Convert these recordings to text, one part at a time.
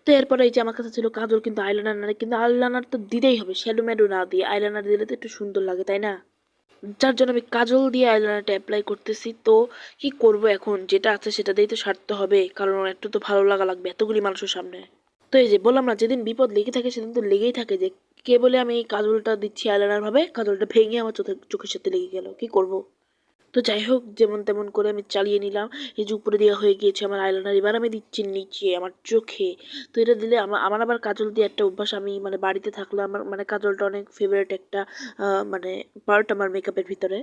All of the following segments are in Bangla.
তো এরপরে এই যে আমার কাছে ছিল কাজল, কিন্তু আইলাইনার নাই, কিন্তু আইলাইনার তো দিতেই হবে, শ্যাডো ম্যাডো না দিয়ে আইলাইনার দিলে তো একটু সুন্দর লাগে, তাই না? যার জন্য আমি কাজল দিয়ে আইলাইনারটা অ্যাপ্লাই করতেছি। তো কি করব এখন, যেটা আছে সেটা দিয়েই তো সারতে হবে, কারণ একটু তো ভালো লাগা লাগবে এতগুলি মানুষের সামনে। তো এই যে বললাম না, যেদিন বিপদ লেগে থাকে সেদিন তো লেগেই থাকে, যে কে বলে আমি এই কাজলটা দিচ্ছি আইলাইনার ভাবে, কাজলটা ভেঙে আমার চোখের সাথে লেগে গেল, কি করব? তো যাই হোক, যেমন তেমন করে আমি চালিয়ে নিলাম। এই যে উপরে দেওয়া হয়ে গিয়েছে আমার আইলাইনার, এবার আমি দিচ্ছি নিচে আমার চোখে। তো এটা দিলে আমার আমার আবার কাজল দিয়ে একটা অভ্যাস, আমি মানে বাড়িতে থাকলে আমার মানে কাজলটা অনেক ফেভারিট একটা মানে পার্ট আমার মেকআপের ভিতরে।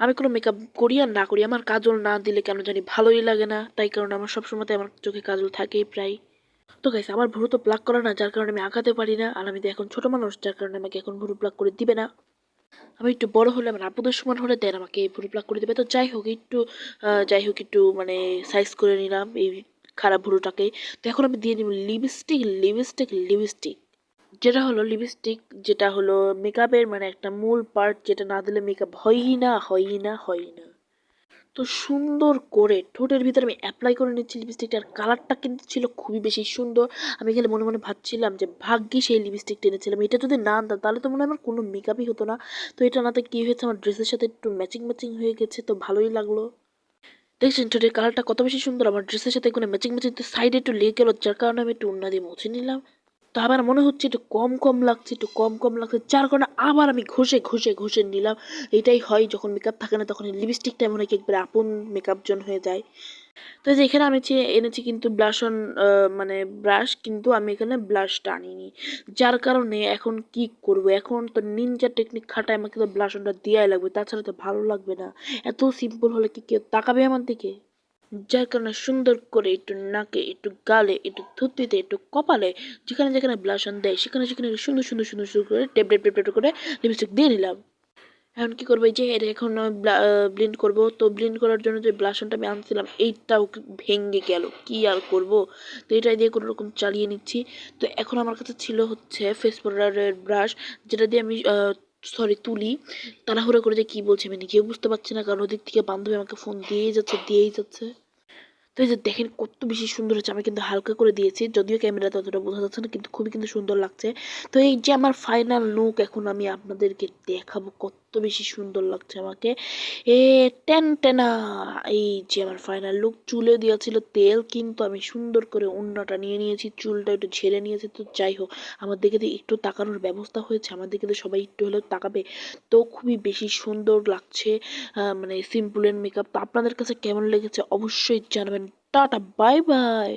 আমি কোনো মেকআপ করি আর না করি, আমার কাজল না দিলে কেন জানি ভালোই লাগে না, তাই কারণে আমার সবসময় আমার চোখে কাজল থাকেই প্রায়। তো গাইস, আমার ভুরু তো প্লাক করা না, যার কারণে আমি আঁকাতে পারি না, আর আমি তো এখন ছোট মানুষ, যার কারণে আমাকে এখন ভুরু প্লাক করে দিবে না। আমি একটু বড় হলে, আমার আপুদের সমান হলে দেন আমাকে ভুরু প্লাক করে দেবে। তো যাই হোক একটু মানে সাইজ করে নিলাম এই খারাপ ভুরুটাকে। তো এখন আমি দিয়ে নিব লিপস্টিক, যেটা হলো মেকআপের মানে একটা মূল পার্ট, যেটা না দিলে মেকআপ হয়ই না। তো সুন্দর করে ঠোঁটের ভিতরে আমি অ্যাপ্লাই করে নিচ্ছি লিপস্টিকটা, আর কালারটা কিন্তু ছিল খুবই বেশি সুন্দর। আমি এখানে মনে মনে ভাবছিলাম যে ভাগ্যে সেই লিপস্টিকটা এনেছিলাম, এটা যদি না আনতাম তাহলে তো মনে হয় আমার কোনো মেকআপই হতো না। তো এটা নাতে কি হয়েছে, আমার ড্রেসের সাথে একটু ম্যাচিং ম্যাচিং হয়ে গেছে, তো ভালোই লাগলো। দেখছেন ঠোঁটের কালারটা কত বেশি সুন্দর, আমার ড্রেসের সাথে কোনো ম্যাচিং ম্যাচিং, তো সাইডে একটু লেগে গেল, যার কারণে আমি একটু ওড়না দিয়ে মুছে নিলাম। তো আবার মনে হচ্ছে একটু কম লাগছে, যার কারণে আবার আমি ঘষে নিলাম। এটাই হয় যখন মেকআপ থাকে না, তখন লিপস্টিকটা মনে হয় কি একবারে আপন মেকআপ জন হয়ে যায়। তো এই যে এখানে আমি এনেছি কিন্তু ব্লাশ অন, মানে ব্রাশ, কিন্তু আমি এখানে ব্লাশটা আনিনি, যার কারণে এখন কি করব, এখন তো নিনজা টেকনিক খাটায় আমাকে তো ব্লাশ অনটা দেওয়াই লাগবে, তাছাড়া তো ভালো লাগবে না। এত সিম্পল হলে কি কেউ তাকাবে আমার দিকে? যার কারণে সুন্দর করে একটু নাকে, একটু গালে, একটু থুতনিতে, একটু কপালে, যেখানে যেখানে ব্লাশ অন দেয় সেখানে সেখানে সুন্দর করে টেপ করে লিপস্টিক দিয়ে নিলাম। এখন কি করবো, এই যে এটা এখন ব্লেন্ড করব। তো ব্লেন্ড করার জন্য যে ব্লাশনটা আমি আনছিলাম এইটাও ভেঙে গেল, কি আর করব। তো এটাই দিয়ে কোনো রকম চালিয়ে নিচ্ছি। তো এখন আমার কাছে ছিল হচ্ছে ফেস পাউডারের ব্রাশ, যেটা দিয়ে আমি তুলি। তাড়াহুড়ো করে যে কি বলছি আমি নিজেও বুঝতে পারছি না, কারণ ওদিক থেকে বান্ধবী আমাকে ফোন দিয়েই যাচ্ছে। তো এই যে দেখেন কত বেশি সুন্দর হচ্ছে, আমি কিন্তু হালকা করে দিয়েছি, যদিও ক্যামেরাতে অতটা বোঝা যাচ্ছে না, কিন্তু খুবই কিন্তু সুন্দর লাগছে। তো এই যে আমার ফাইনাল লুক এখন আমি আপনাদেরকে দেখাবো, কত বেশি সুন্দর লাগছে আমাকে। এ টেন টেনা, এই যে আমার ফাইনাল লুক। চুলে দিয়েছিল তেল, কিন্তু আমি সুন্দর করে ওড়নাটা নিয়ে নিয়েছি, চুলটা একটু ঝেড়ে নিয়েছি। তো যাই হোক, আমার দিকে তো একটু তাকানোর ব্যবস্থা হয়েছে, আমার দিকে তো সবাই একটু হলেও তাকাবে। তো খুবই বেশি সুন্দর লাগছে মানে সিম্পল এন্ড মেকআপ। তো আপনাদের কাছে কেমন লেগেছে অবশ্যই জানাবেন। Tata, bye bye.